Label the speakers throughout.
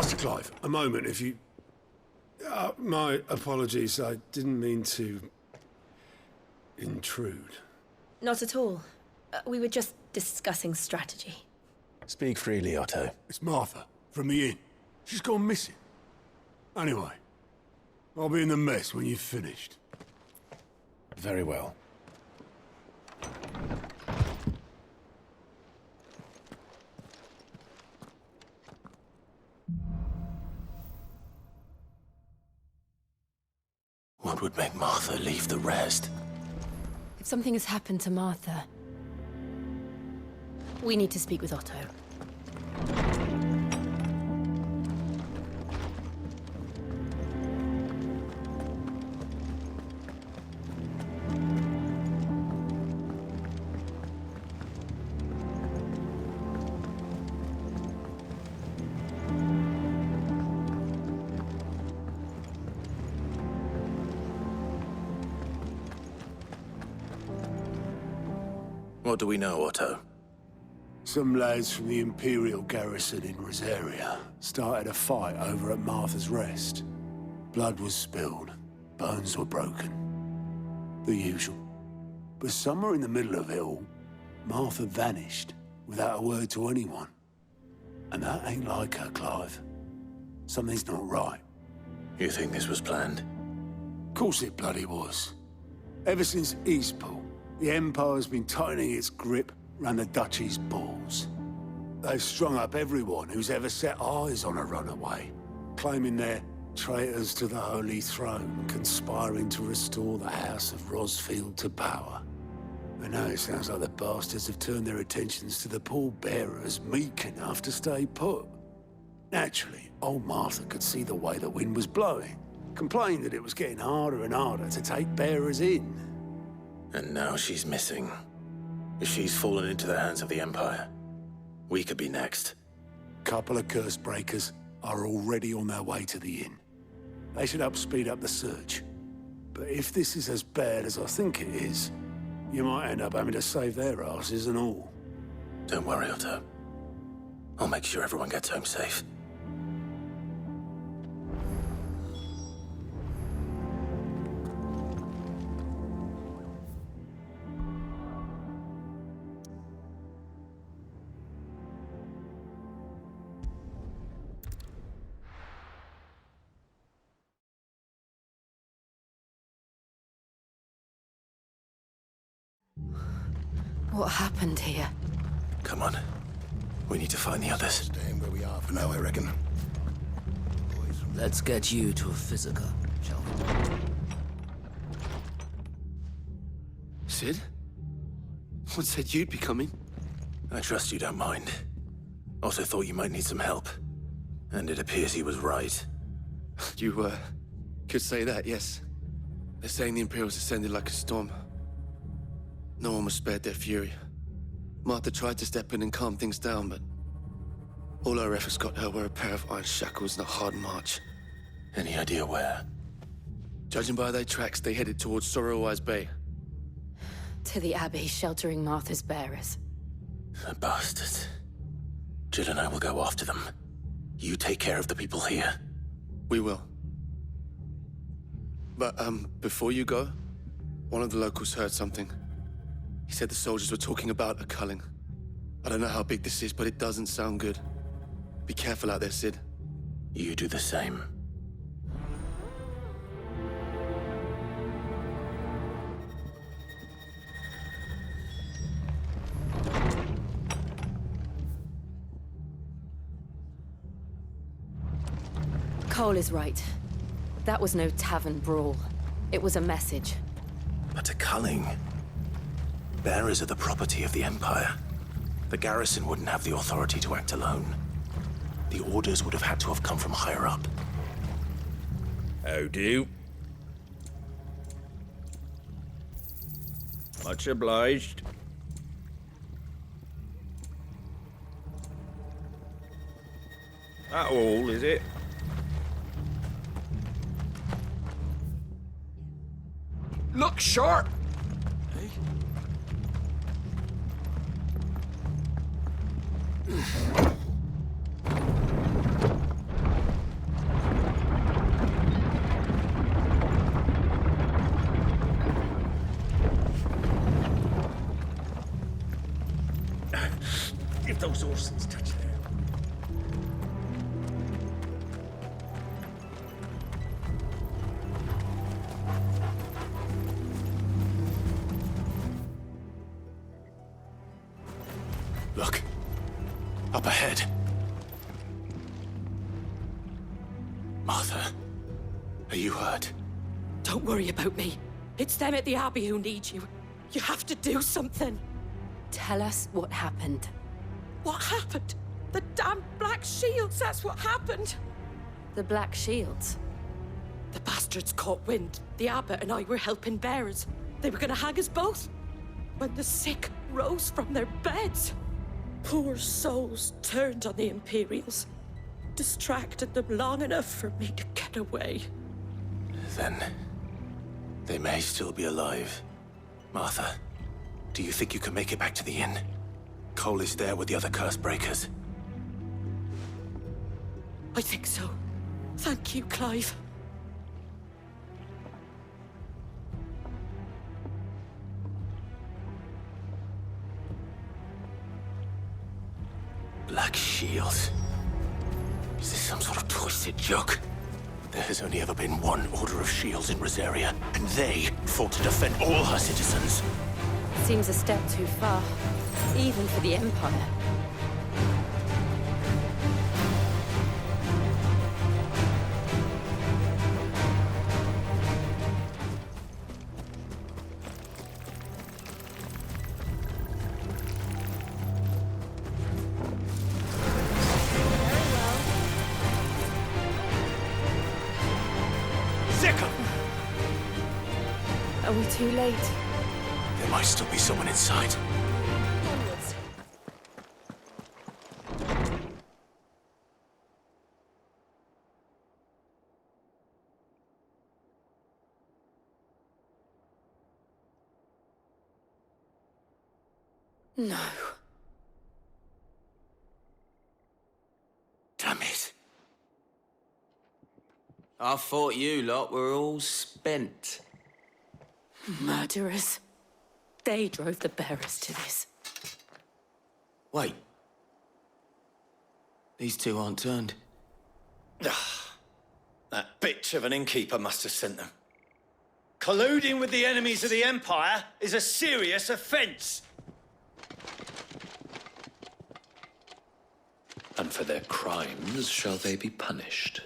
Speaker 1: Mr. Clive, a moment, if you... my apologies, I didn't mean to... intrude.
Speaker 2: Not at all. We were just discussing strategy.
Speaker 3: Speak freely, Otto.
Speaker 1: It's Martha, from the inn. She's gone missing. Anyway, I'll be in the mess when you've finished.
Speaker 3: Very well. What would make Martha leave the rest?
Speaker 2: If something has happened to Martha, we need to speak with Otto.
Speaker 3: What do we know, Otto?
Speaker 1: Some lads from the Imperial garrison in Rosaria started a fight over at Martha's Rest. Blood was spilled, bones were broken. The usual. But somewhere in the middle of it all, Martha vanished without a word to anyone. And that ain't like her, Clive. Something's not right.
Speaker 3: You think this was planned?
Speaker 1: Of course it bloody was. Ever since Eastpool, the Empire's been tightening its grip round the Duchy's balls. They've strung up everyone who's ever set eyes on a runaway, claiming they're traitors to the Holy Throne, conspiring to restore the House of Rosfield to power. And now it sounds like the bastards have turned their attentions to the pallbearers meek enough to stay put. Naturally, old Martha could see the way the wind was blowing, complained that it was getting harder and harder to take bearers in.
Speaker 3: And now she's missing. If she's fallen into the hands of the Empire, we could be next.
Speaker 1: Couple of curse breakers are already on their way to the inn. They should help speed up the search. But if this is as bad as I think it is, you might end up having to save their asses and all.
Speaker 3: Don't worry, Otto. I'll make sure everyone gets home safe.
Speaker 2: What happened here?
Speaker 3: Come on. We need to find the others.
Speaker 4: Staying where we are for now, I reckon.
Speaker 5: Let's get you to a physical, shall we?
Speaker 6: Sid? What said you'd be coming?
Speaker 3: I trust you don't mind. Also thought you might need some help. And it appears he was right.
Speaker 6: You, could say that, yes. They're saying the Imperials ascended like a storm. No one was spared their fury. Martha tried to step in and calm things down, but all our efforts got her were a pair of iron shackles and a hard march.
Speaker 3: Any idea where?
Speaker 6: Judging by their tracks, they headed towards Sorrowwise Bay.
Speaker 2: To the Abbey, sheltering Martha's bearers.
Speaker 3: The bastards. Jill and I will go after them. You take care of the people here.
Speaker 6: We will. But, before you go, one of the locals heard something. He said the soldiers were talking about a culling. I don't know how big this is, but it doesn't sound good. Be careful out there, Sid.
Speaker 3: You do the same.
Speaker 2: Cole is right. That was no tavern brawl. It was a message.
Speaker 3: But a culling? Bearers are the property of the Empire. The garrison wouldn't have the authority to act alone. The orders would have had to have come from higher up.
Speaker 7: How do? Much obliged. That all, is it?
Speaker 4: Look sharp!
Speaker 7: if those horses touch there.
Speaker 3: Look. Up ahead. Martha, are you hurt?
Speaker 8: Don't worry about me. It's them at the Abbey who need you. You have to do something.
Speaker 2: Tell us what happened.
Speaker 8: What happened? The damn Black Shields, that's what happened.
Speaker 2: The Black Shields.
Speaker 8: The bastards caught wind. The Abbot and I were helping bearers. They were gonna hang us both. When the sick rose from their beds. Poor souls turned on the Imperials. Distracted them long enough for me to get away.
Speaker 3: Then they may still be alive. Martha, do you think you can make it back to the inn? Cole is there with the other curse breakers.
Speaker 8: I think so. Thank you, Clive.
Speaker 3: Black Shields. Is this some sort of twisted joke? There has only ever been one Order of Shields in Rosaria, and they fought to defend all her citizens.
Speaker 2: Seems a step too far, even for the Empire. Are we too late?
Speaker 3: There might still be someone inside.
Speaker 2: Onwards. No.
Speaker 3: Damn it.
Speaker 5: I thought you lot were all spent.
Speaker 8: Murderers. They drove the bearers to this.
Speaker 5: Wait. These two aren't turned.
Speaker 9: That bitch of an innkeeper must have sent them. Colluding with the enemies of the Empire is a serious offence.
Speaker 10: And for their crimes shall they be punished.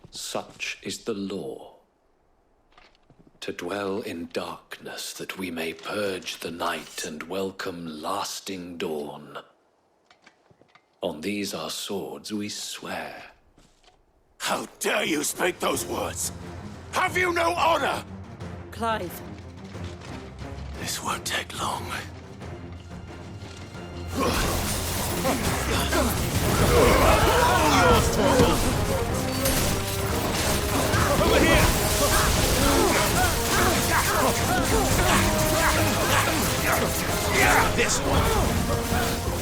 Speaker 10: Such is the law. To dwell in darkness that we may purge the night and welcome lasting dawn. On these our swords we swear.
Speaker 3: How dare you speak those words? Have you no honor?
Speaker 8: Clive.
Speaker 3: This won't take long.
Speaker 1: Over here!
Speaker 3: This one.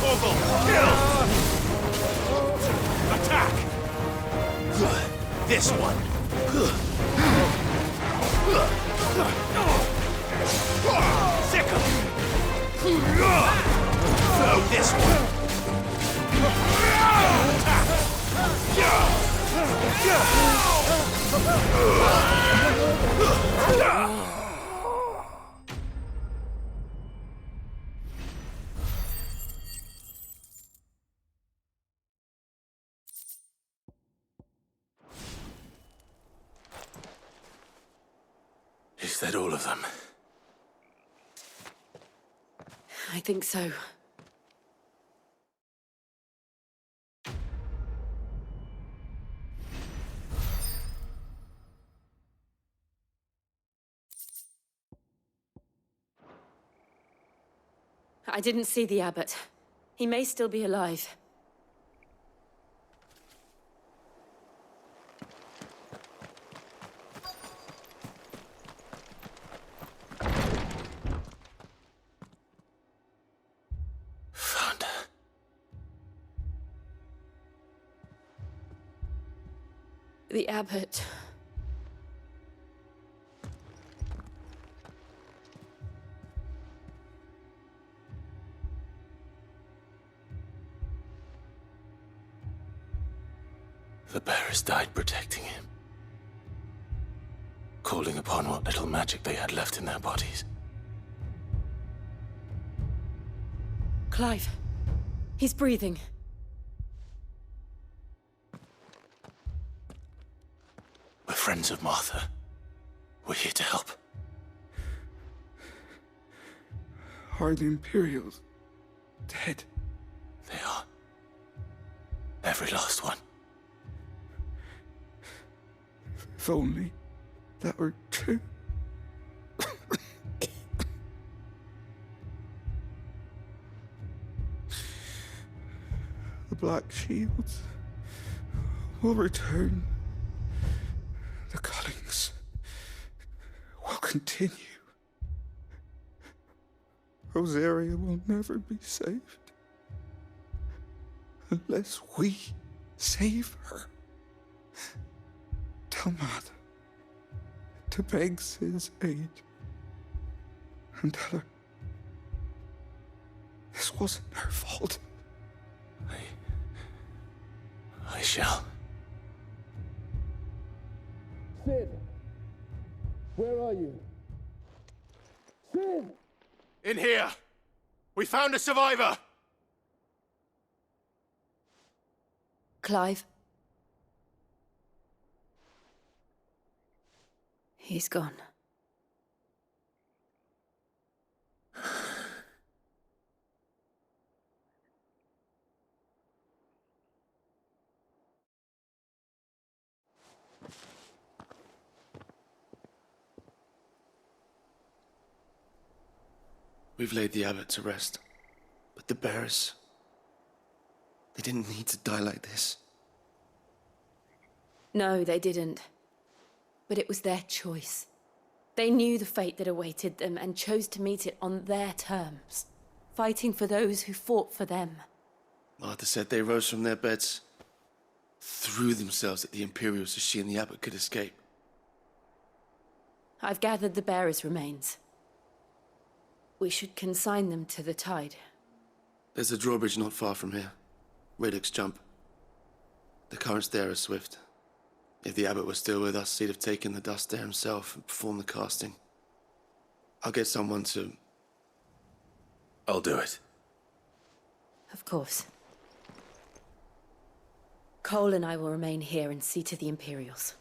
Speaker 3: Ogle, kill! Attack! This one. Sickle! Throw this one. Is that all of them?
Speaker 2: I think so. I didn't see the Abbot. He may still be alive.
Speaker 3: Found her.
Speaker 2: The Abbot.
Speaker 3: The bearers died protecting him, calling upon what little magic they had left in their bodies.
Speaker 2: Clive. He's breathing.
Speaker 3: We're friends of Martha. We're here to help.
Speaker 11: Are the Imperials dead?
Speaker 3: They are. Every last one.
Speaker 11: If only that were true. The Black Shields will return. The cuttings will continue. Rosaria will never be saved unless we save her. Tell Matt to beg Sid's aid and tell her this wasn't her fault.
Speaker 3: I shall.
Speaker 1: Sid! Where are you? Sid!
Speaker 6: In here! We found a survivor!
Speaker 2: Clive. He's gone.
Speaker 6: We've laid the abbot to rest. But the bearers... they didn't need to die like this.
Speaker 2: No, they didn't. But it was their choice. They knew the fate that awaited them and chose to meet it on their terms, fighting for those who fought for them.
Speaker 6: Martha said they rose from their beds, threw themselves at the Imperials so she and the abbot could escape.
Speaker 2: I've gathered the bearers' remains. We should consign them to the tide.
Speaker 6: There's a drawbridge not far from here. Radix Jump. The currents there are swift. If the abbot was still with us, he'd have taken the dust there himself and performed the casting. I'll get someone to...
Speaker 3: I'll do it.
Speaker 2: Of course. Cole and I will remain here and see to the Imperials.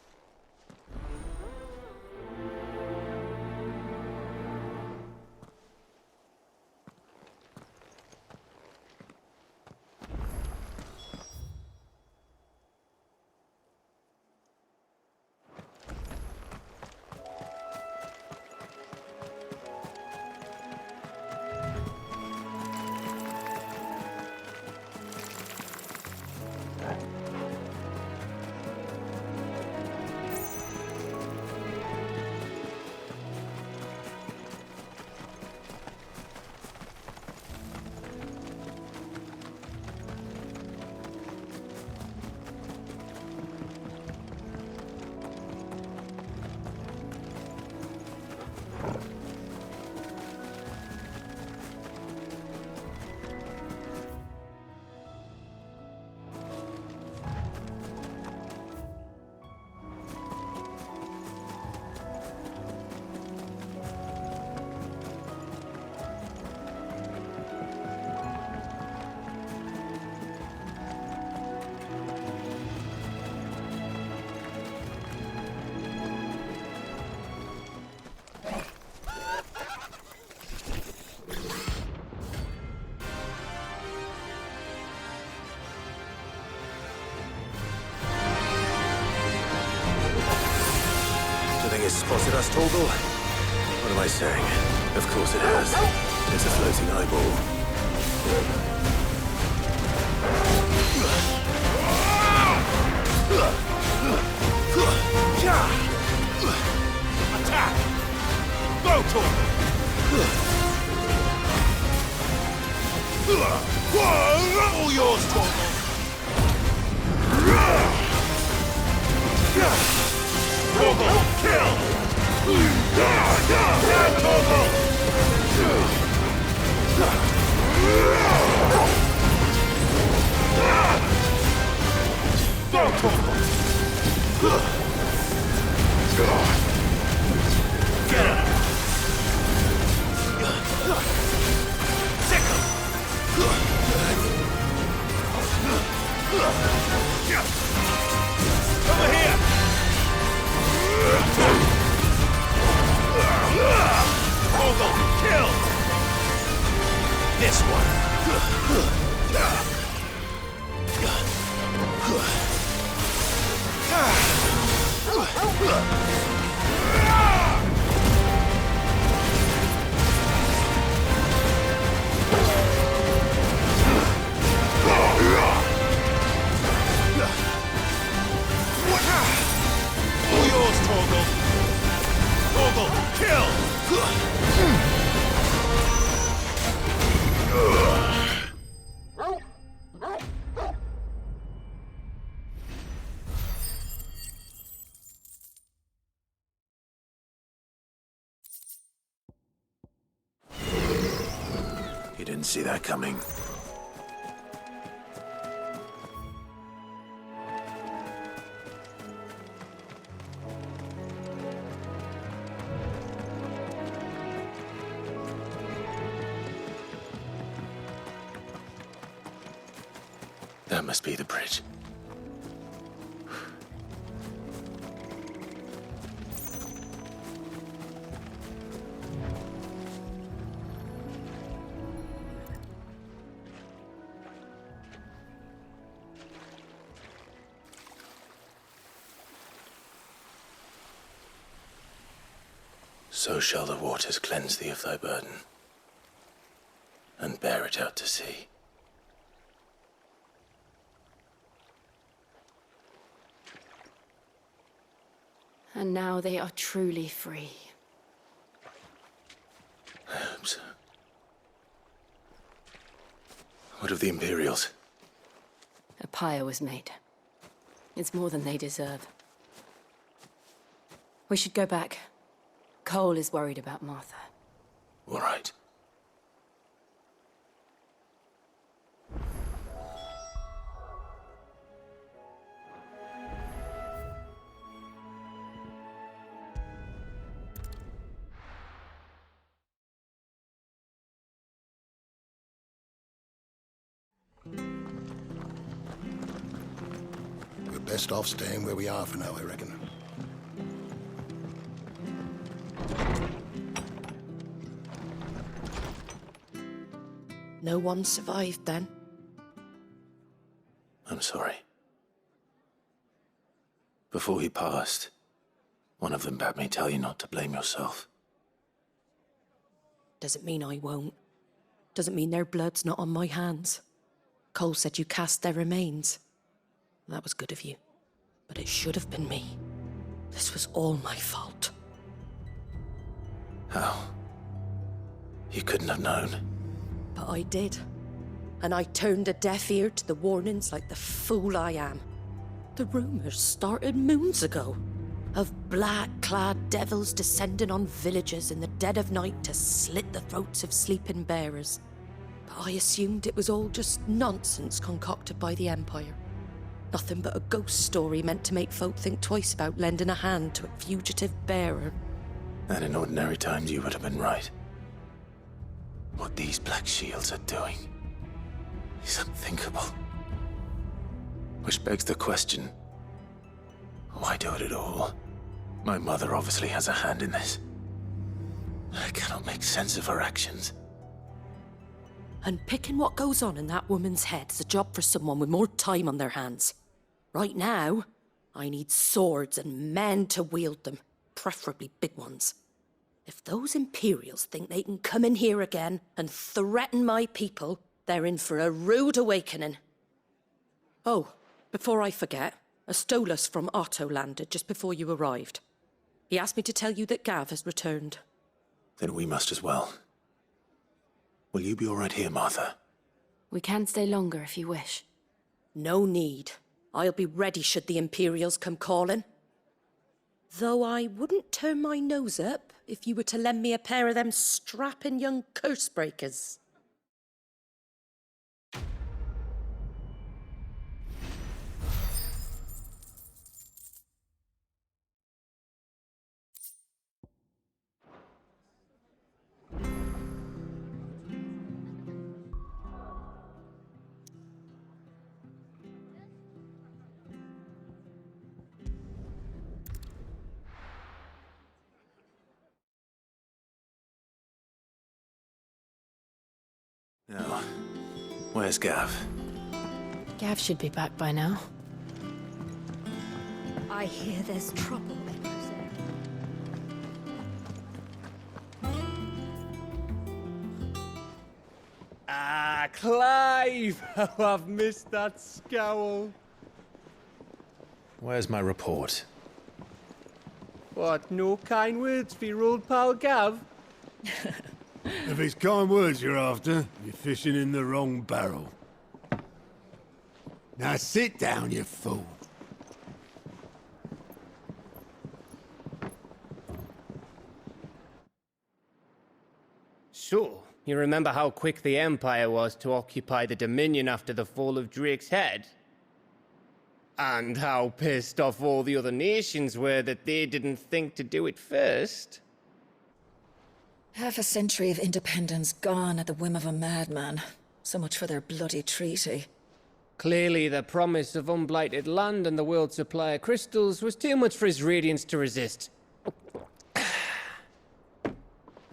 Speaker 3: It's spotted us, Torgal? What am I saying? Of course it has. It's a floating eyeball.
Speaker 6: Attack! Go, Torgal! All yours, Torgal! Torgal, kill! Torgal!
Speaker 3: Over here! Vogel, kill! This one. All yours, Torgal. Torgal, kill! You didn't see that coming. That must be the bridge. So shall the waters cleanse thee of thy burden, and bear it out to sea.
Speaker 2: And now they are truly free.
Speaker 3: I hope so. What of the Imperials?
Speaker 2: A pyre was made. It's more than they deserve. We should go back. Cole is worried about Martha.
Speaker 3: All right.
Speaker 4: We're best off staying where we are for now, I reckon.
Speaker 8: No one survived then?
Speaker 3: I'm sorry. Before he passed, one of them bade me tell you not to blame yourself.
Speaker 8: Doesn't mean I won't. Doesn't mean their blood's not on my hands. Cole said you cast their remains. That was good of you. But it should have been me. This was all my fault.
Speaker 3: How? You couldn't have known.
Speaker 8: But I did. And I turned a deaf ear to the warnings like the fool I am. The rumours started moons ago. Of black-clad devils descending on villages in the dead of night to slit the throats of sleeping bearers. But I assumed it was all just nonsense concocted by the Empire. Nothing but a ghost story meant to make folk think twice about lending a hand to a fugitive bearer.
Speaker 3: And in ordinary times you would have been right. What these Black Shields are doing is unthinkable. Which begs the question, why do it at all? My mother obviously has a hand in this. I cannot make sense of her actions.
Speaker 8: And picking what goes on in that woman's head is a job for someone with more time on their hands. Right now, I need swords and men to wield them, preferably big ones. If those Imperials think they can come in here again and threaten my people, they're in for a rude awakening. Oh, before I forget, a Stolas from Otto landed just before you arrived. He asked me to tell you that Gav has returned.
Speaker 3: Then we must as well. Will you be all right here, Martha?
Speaker 2: We can stay longer if you wish.
Speaker 8: No need. I'll be ready should the Imperials come calling. Though I wouldn't turn my nose up if you were to lend me a pair of them strapping young curse-breakers.
Speaker 3: Now, where's Gav?
Speaker 2: Gav should be back by now.
Speaker 12: I hear there's trouble.
Speaker 13: Ah, Clive! How I've missed that scowl.
Speaker 3: Where's my report?
Speaker 13: What, no kind words for your old pal Gav?
Speaker 1: If it's kind words you're after, you're fishing in the wrong barrel. Now sit down, you fool.
Speaker 13: So, you remember how quick the Empire was to occupy the Dominion after the fall of Drake's head? And how pissed off all the other nations were that they didn't think to do it first?
Speaker 12: Half a century of independence gone at the whim of a madman. So much for their bloody treaty.
Speaker 13: Clearly, the promise of unblighted land and the world's supply of crystals was too much for his radiance to resist.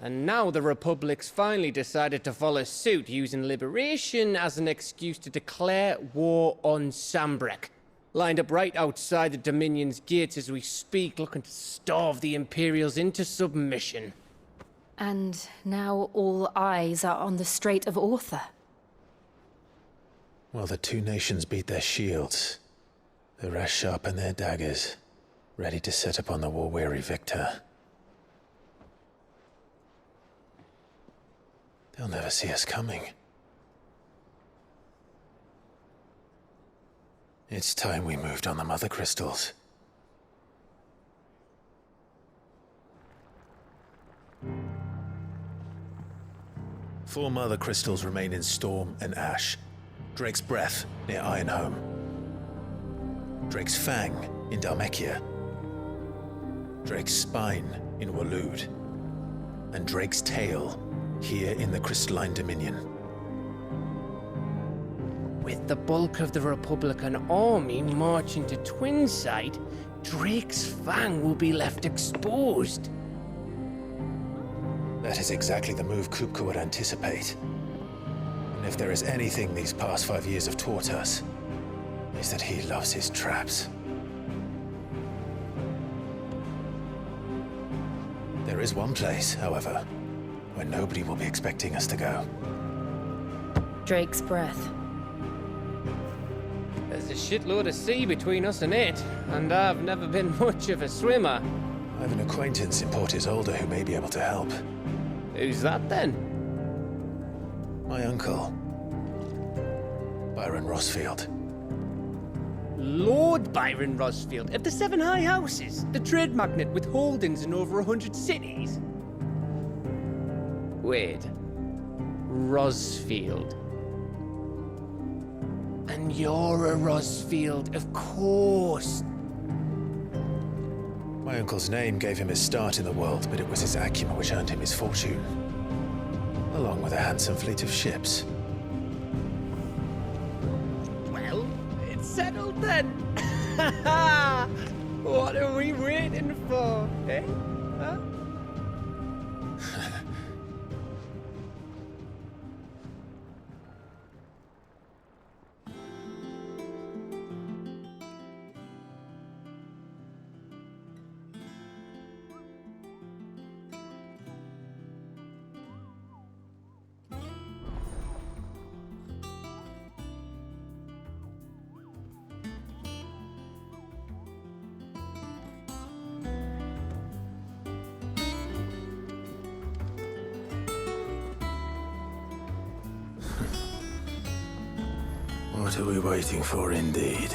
Speaker 13: And now the Republic's finally decided to follow suit, using liberation as an excuse to declare war on Sambrek. Lined up right outside the Dominion's gates as we speak, looking to starve the Imperials into submission.
Speaker 2: And now all eyes are on the Strait of Author.
Speaker 3: Well, the two nations beat their shields. The rest sharpen their daggers, ready to set upon the war-weary victor. They'll never see us coming. It's time we moved on the Mother Crystals. Four Mother Crystals remain in Storm and Ash. Drake's Breath near Ironhome. Drake's Fang in Dhalmekia. Drake's Spine in Waloed. And Drake's Tail here in the Crystalline Dominion.
Speaker 13: With the bulk of the Republican army marching to Twinside, Drake's Fang will be left exposed.
Speaker 3: That is exactly the move Kupka would anticipate. And if there is anything these past 5 years have taught us, is that he loves his traps. There is one place, however, where nobody will be expecting us to go.
Speaker 2: Drake's Breath.
Speaker 13: There's a shitload of sea between us and it, and I've never been much of a swimmer.
Speaker 3: I have an acquaintance in Port Isolde who may be able to help.
Speaker 13: Who's that then?
Speaker 3: My uncle, Byron Rosfield.
Speaker 13: Lord Byron Rosfield of the Seven High Houses, the trade magnate with holdings in over 100 cities. Wait, Rosfield. And you're a Rosfield, of course.
Speaker 3: My uncle's name gave him his start in the world, but it was his acumen which earned him his fortune, along with a handsome fleet of ships.
Speaker 13: Well, it's settled then. What are we waiting for, eh? Huh?
Speaker 3: What are we waiting for, indeed?